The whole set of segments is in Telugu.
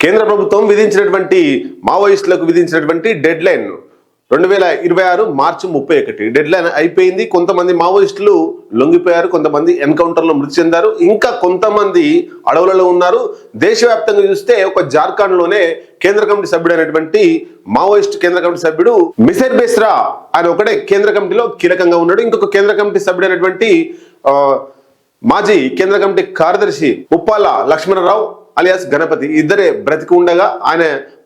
కేంద్ర ప్రభుత్వం విధించినటువంటి మావోయిస్టులకు విధించినటువంటి డెడ్ లైన్ 2026 మార్చి 31 డెడ్ లైన్ అయిపోయింది. కొంతమంది మావోయిస్టులు లొంగిపోయారు, కొంతమంది ఎన్కౌంటర్లో మృతి చెందారు, ఇంకా కొంతమంది అడవులలో ఉన్నారు. దేశవ్యాప్తంగా చూస్తే ఒక జార్ఖండ్లోనే కేంద్ర కమిటీ సభ్యుడైనటువంటి మావోయిస్ట్ కేంద్ర కమిటీ సభ్యుడు మిసిర్ బెస్రా ఆయన ఒకటే కేంద్ర కమిటీలో కీలకంగా ఉన్నాడు. ఇంకొక కేంద్ర కమిటీ సభ్యుడైనటువంటి మాజీ కేంద్ర కమిటీ కార్యదర్శి ఉప్పాల లక్ష్మణరావు అలియాస్ గణపతి ఇద్దరే బ్రతికి ఉండగా ఆయన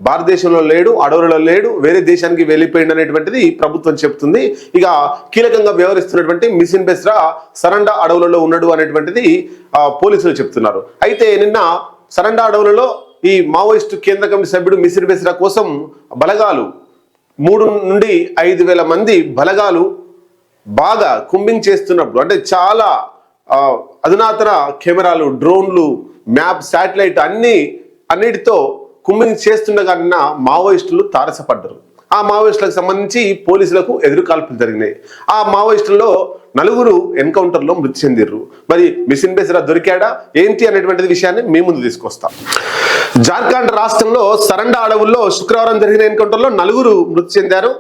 భారతదేశంలో లేడు, అడవులలో లేడు, వేరే దేశానికి వెళ్ళిపోయింది అనేటువంటిది ప్రభుత్వం చెప్తుంది. ఇక కీలకంగా వ్యవహరిస్తున్నటువంటి మిసిర్ బెస్రా సరండా అడవులలో ఉన్నాడు అనేటువంటిది పోలీసులు చెప్తున్నారు. అయితే నిన్న సరండా అడవులలో ఈ మావోయిస్టు కేంద్ర కమిటీ సభ్యుడు మిసిర్ బెస్రా కోసం బలగాలు 3 నుండి 5,000 మంది బలగాలు బాగా కుంబింగ్ చేస్తున్నప్పుడు, అంటే చాలా అధునాతన కెమెరాలు, డ్రోన్లు, మ్యాప్, శాటిలైట్ అన్నిటితో కుంబింగ్ చేస్తుండగా మావోయిస్టులు తారసపడ్డారు. ఆ మావోయిస్టులకు సంబంధించి పోలీసులకు ఎదురుకాల్పులు జరిగినాయి. ఆ మావోయిస్టుల్లో 4 ఎన్కౌంటర్లో మృతి చెందిర్రు. మరి మిసిర్ బెస్రా దొరికాడా ఏంటి అనేటువంటి విషయాన్ని మీ ముందు తీసుకొస్తాం. జార్ఖండ్ రాష్ట్రంలో సరండా అడవుల్లో శుక్రవారం జరిగిన ఎన్కౌంటర్లో 4 మృతి చెందారు.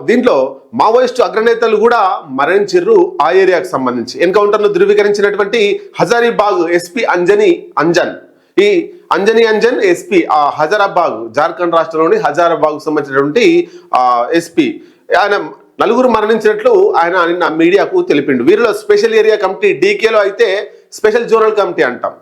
దీంట్లో మావోయిస్టు అగ్రనేతలు కూడా మరణించిర్రు. ఆ ఏరియాకు సంబంధించి ఎన్కౌంటర్ను ధృవీకరించినటువంటి హజారీబాగ్ ఎస్పీ ఈ అంజన్ ఎస్పీ హజారాబాగ్, జార్ఖండ్ రాష్ట్రంలోని హజారాబాగ్ సంబంధించినటువంటి ఎస్పీ ఆయన 4 మరణించినట్లు ఆయన నిన్న మీడియాకు తెలిపిండు. వీరిలో స్పెషల్ ఏరియా కమిటీ డీకేలో అయితే స్పెషల్ జోనల్ కమిటీ అంటాం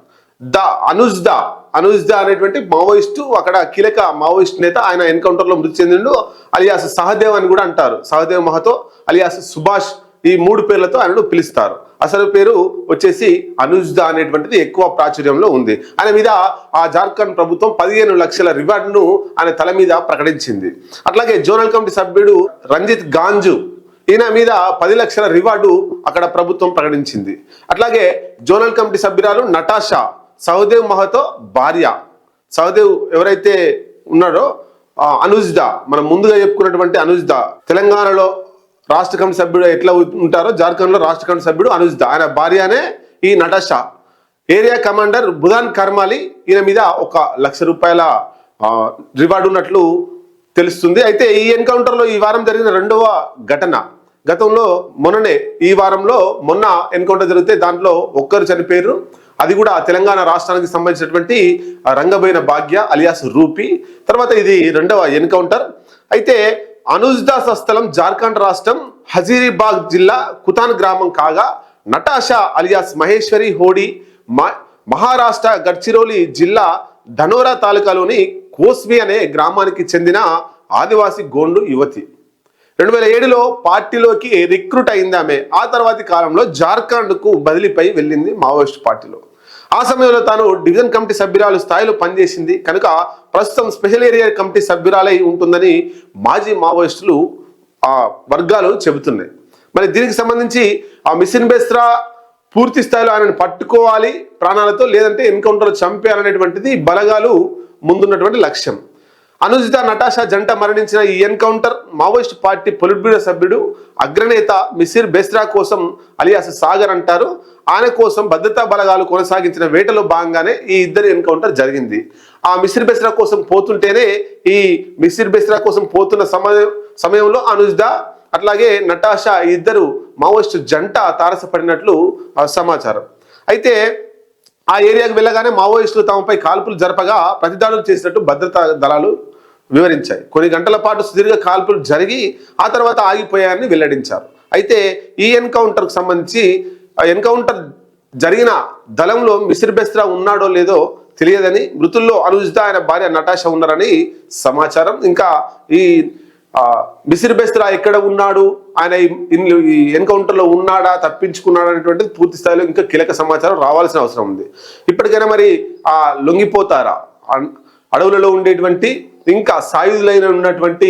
అనుజ్దా అనేటువంటి మావోయిస్టు, అక్కడ కీలక మావోయిస్ట్ నేత, ఆయన ఎన్కౌంటర్లో మృతి చెందిండు. అలియాస్ సహదేవ్ అని కూడా అంటారు. సహదేవ్ మహతో అలియాస్ సుభాష్, ఈ 3 పేర్లతో ఆయనను పిలుస్తారు. అసలు పేరు వచ్చేసి అనుజ్దా అనేటువంటిది ఎక్కువ ప్రాచుర్యంలో ఉంది. ఆయన మీద ఆ జార్ఖండ్ ప్రభుత్వం 15 లక్షల రివార్డును ఆయన తల మీద ప్రకటించింది. అట్లాగే జోనల్ కమిటీ సభ్యుడు రంజిత్ గాంజు, ఈయన మీద 10 లక్షల రివార్డు అక్కడ ప్రభుత్వం ప్రకటించింది. అట్లాగే జోనల్ కమిటీ సభ్యురాలు నటాషా, సహదేవ్ మహతో భార్య. సహదేవ్ ఎవరైతే ఉన్నారో అనుజ్దా, మనం ముందుగా చెప్పుకున్నటువంటి అనుజ్దా, తెలంగాణలో రాష్ట్ర కమిటీ సభ్యుడు ఎట్లా ఉంటారో జార్ఖండ్లో రాష్ట్ర కమిటీ సభ్యుడు అనుజ్దా, ఆయన భార్యనే ఈ నటాషా. ఏరియా కమాండర్ బుధాన్ కర్మాలి, ఈయన మీద 1 లక్ష రూపాయల రివార్డు ఉన్నట్లు తెలుస్తుంది. అయితే ఈ ఎన్కౌంటర్లో ఈ వారం జరిగిన 2వ ఘటన. గతంలో మొన్న ఎన్కౌంటర్ జరిగితే దాంట్లో 1 చనిపోయారు. అది కూడా తెలంగాణ రాష్ట్రానికి సంబంధించినటువంటి రంగబోయిన భాగ్య అలియాస్ రూపీ. తర్వాత ఇది 2వ ఎన్కౌంటర్. అయితే అనుజ్దా స్వస్థలం జార్ఖండ్ రాష్ట్రం హజీరీబాగ్ జిల్లా కుతాన్ గ్రామం కాగా, నటాషా అలియాస్ మహేశ్వరి హోడి మహారాష్ట్ర గడ్చిరోలి జిల్లా ధనోరా తాలూకాలోని కోస్వి అనే గ్రామానికి చెందిన ఆదివాసీ గోండు యువతి. 2007లో పార్టీలోకి రిక్రూట్ అయింది ఆమె. ఆ తర్వాతి కాలంలో జార్ఖండ్కు బదిలీపై వెళ్ళింది మావోయిస్ట్ పార్టీలో. ఆ సమయంలో తాను డివిజన్ కమిటీ సభ్యురాలు స్థాయిలో పనిచేసింది కనుక ప్రస్తుతం స్పెషల్ ఏరియా కమిటీ సభ్యురాలై ఉంటుందని మాజీ మావోయిస్టులు వర్గాలు చెబుతున్నాయి. మరి దీనికి సంబంధించి మిసిర్ బెస్రా పూర్తి స్థాయిలో ఆయనను పట్టుకోవాలి ప్రాణాలతో, లేదంటే ఎన్కౌంటర్ చంపేయాలనేటువంటిది బలగాలు ముందున్నటువంటి లక్ష్యం. అనుజ్దా నటాషా జంట మరణించిన ఈ encounter Maoist party polit bureau సభ్యుడు అగ్రనేత మిసిర్ బెస్రా కోసం అలియాస్ సాగర్ అంటారు. ఆయన కోసం భద్రతా బలగాలు కొనసాగించిన వేటలో భాగంగానే ఈ ఇద్దరు ఎన్కౌంటర్ జరిగింది. ఆ మిసిర్ బెస్రా కోసం పోతుంటేనే ఈ మిసిర్ బెస్రా కోసం పోతున్న సమయంలో అనుజ్దా అట్లాగే నటాషా ఈ ఇద్దరు మావోయిస్టు జంట తారసపడినట్లు సమాచారం. అయితే ఆ ఏరియాకు వెళ్ళగానే మావోయిస్టులు తమపై కాల్పులు జరపగా ప్రతిదాడులు చేసినట్టు భద్రతా దళాలు వివరించాయి. కొన్ని గంటల పాటు సుదీర్ఘ కాల్పులు జరిగి ఆ తర్వాత ఆగిపోయాయని వెల్లడించారు. అయితే ఈ ఎన్కౌంటర్కు సంబంధించి ఎన్కౌంటర్ జరిగిన దళంలో మిసిర్ బెస్రా ఉన్నాడో లేదో తెలియదని, మృతుల్లో అనుజ్దా ఆయన భార్య నటాషా ఉన్నారని సమాచారం. ఇంకా ఈ మిసిర్ బెస్రా ఎక్కడ ఉన్నాడు, ఆయన ఈ ఎన్కౌంటర్లో ఉన్నాడా, తప్పించుకున్నాడా అనేటువంటిది పూర్తి స్థాయిలో ఇంకా కీలక సమాచారం రావాల్సిన అవసరం ఉంది. ఇప్పటికైనా మరి లొంగిపోతారా, అడవులలో ఉండేటువంటి ఇంకా సాయుధులైన ఉన్నటువంటి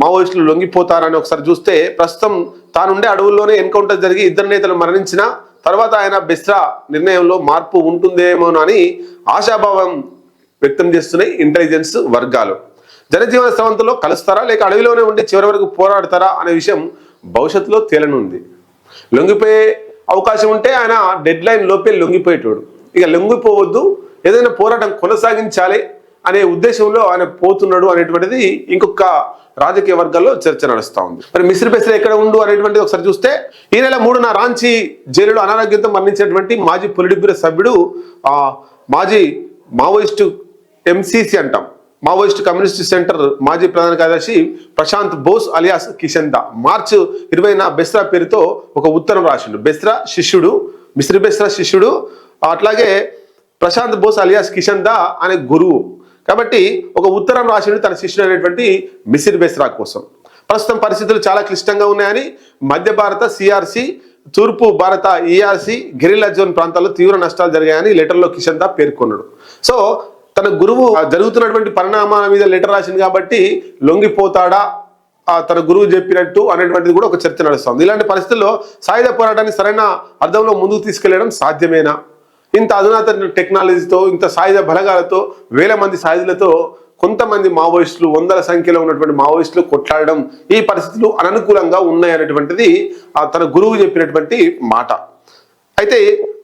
మావోయిస్టులు లొంగిపోతారని ఒకసారి చూస్తే, ప్రస్తుతం తానుండే అడవుల్లోనే ఎన్కౌంటర్ జరిగి 2 నేతలు మరణించిన తర్వాత ఆయన బెస్రా నిర్ణయంలో మార్పు ఉంటుందేమోనని ఆశాభావం వ్యక్తం చేస్తున్నాయి ఇంటెలిజెన్స్ వర్గాలు. జనజీవన స్రవంతిలో కలుస్తారా లేక అడవిలోనే ఉండి చివరి వరకు పోరాడతారా అనే విషయం భవిష్యత్తులో తేలనుంది. లొంగిపోయే అవకాశం ఉంటే ఆయన డెడ్ లైన్ లోపే లొంగిపోయేటోడు. ఇక లొంగిపోవద్దు, ఏదైనా పోరాటం కొనసాగించాలి, అనే ఉద్దేశంలో ఆయన పోతున్నాడు అనేటువంటిది ఇంకొక రాజకీయ వర్గాల్లో చర్చ నడుస్తా ఉంది. మరి మిశ్రీ బెస్రా ఎక్కడ ఉండు అనేటువంటిది ఒకసారి చూస్తే, ఈ నెల 3న రాంచీ జైలులో అనారోగ్యంతో మరణించినటువంటి మాజీ పొలిట్ బ్యూరో సభ్యుడు, మాజీ మావోయిస్టు ఎంసీసీ అంటాం, మావోయిస్ట్ కమ్యూనిస్ట్ సెంటర్ మాజీ ప్రధాన కార్యదర్శి ప్రశాంత్ బోస్ అలియాస్ కిషన్ దా మార్చి 20న బెస్రా పేరుతో ఒక ఉత్తరం రాసిండు. బెస్రా శిష్యుడు, మిశ్రీ బెస్రా శిష్యుడు, అట్లాగే ప్రశాంత్ బోస్ అలియాస్ కిషన్ దా అనే గురువు. కాబట్టి ఒక ఉత్తరం రాసిండు తన శిష్యుడు అనేటువంటి మిశ్రీ బెస్రా కోసం. ప్రస్తుతం పరిస్థితులు చాలా క్లిష్టంగా ఉన్నాయని మధ్య భారత సిఆర్సి, తూర్పు భారత ఈఆర్సి, గెరిల్లా జోన్ ప్రాంతాల్లో తీవ్ర నష్టాలు జరిగాయని లెటర్లో కిషన్ దా పేర్కొన్నాడు. సో తన గురువు జరుగుతున్నటువంటి పరిణామాల మీద లెటర్ రాసింది కాబట్టి లొంగిపోతాడా తన గురువు చెప్పినట్టు అనేటువంటిది కూడా ఒక చర్చ నడుస్తుంది. ఇలాంటి పరిస్థితుల్లో సాయుధ పోరాటాన్ని సరైన అర్థంలో ముందుకు తీసుకెళ్లడం సాధ్యమేనా? ఇంత అధునాతన టెక్నాలజీతో, ఇంత సాయుధ బలగాలతో, వేల మంది సాయుధులతో కొంతమంది మావోయిస్టులు, వందల సంఖ్యలో ఉన్నటువంటి మావోయిస్టులు కొట్లాడడం, ఈ పరిస్థితులు అననుకూలంగా ఉన్నాయనేటువంటిది తన గురువు చెప్పినటువంటి మాట. అయితే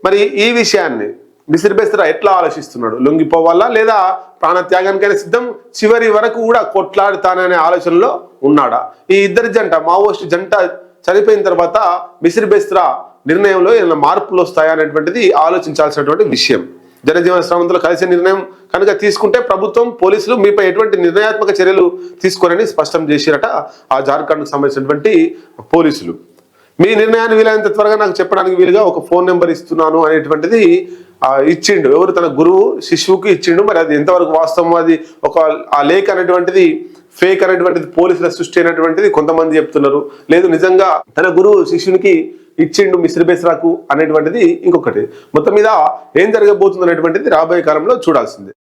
మరి ఈ విషయాన్ని మిశ్రీ బెస్రా ఎట్లా ఆలోచిస్తున్నాడు? లొంగిపోవాలా లేదా ప్రాణత్యాగానికైనా సిద్ధం, చివరి వరకు కూడా కొట్లాడుతాననే ఆలోచనలో ఉన్నాడా? ఈ ఇద్దరి జంట, మావోయిస్ట్ జంట చనిపోయిన తర్వాత మిశ్రీ బెస్రా నిర్ణయంలో ఏమైనా మార్పులు వస్తాయా అనేటువంటిది ఆలోచించాల్సినటువంటి విషయం. జనజీవన శ్రమంతో కలిసే నిర్ణయం కనుక తీసుకుంటే ప్రభుత్వం, పోలీసులు మీపై ఎటువంటి నిర్ణయాత్మక చర్యలు తీసుకోరని స్పష్టం చేసిరట ఆ జార్ఖండ్కు సంబంధించినటువంటి పోలీసులు. మీ నిర్ణయాన్ని వీలైనంత త్వరగా నాకు చెప్పడానికి వీలుగా ఒక ఫోన్ నెంబర్ ఇస్తున్నాను అనేటువంటిది ఇచ్చిండు. ఎవరు? తన గురువు శిశువుకి ఇచ్చిండు. మరి అది ఎంతవరకు వాస్తవం, అది ఒక ఆ లేఖ అనేటువంటిది ఫేక్ అనేటువంటిది పోలీసుల సృష్టి అనేటువంటిది కొంతమంది చెప్తున్నారు. లేదు నిజంగా తన గురువు శిష్యునికి ఇచ్చిండు మిశ్రీ బెస్రాకు అనేటువంటిది ఇంకొకటి. మొత్తం మీద ఏం జరగబోతుంది అనేటువంటిది రాబోయే కాలంలో చూడాల్సిందే.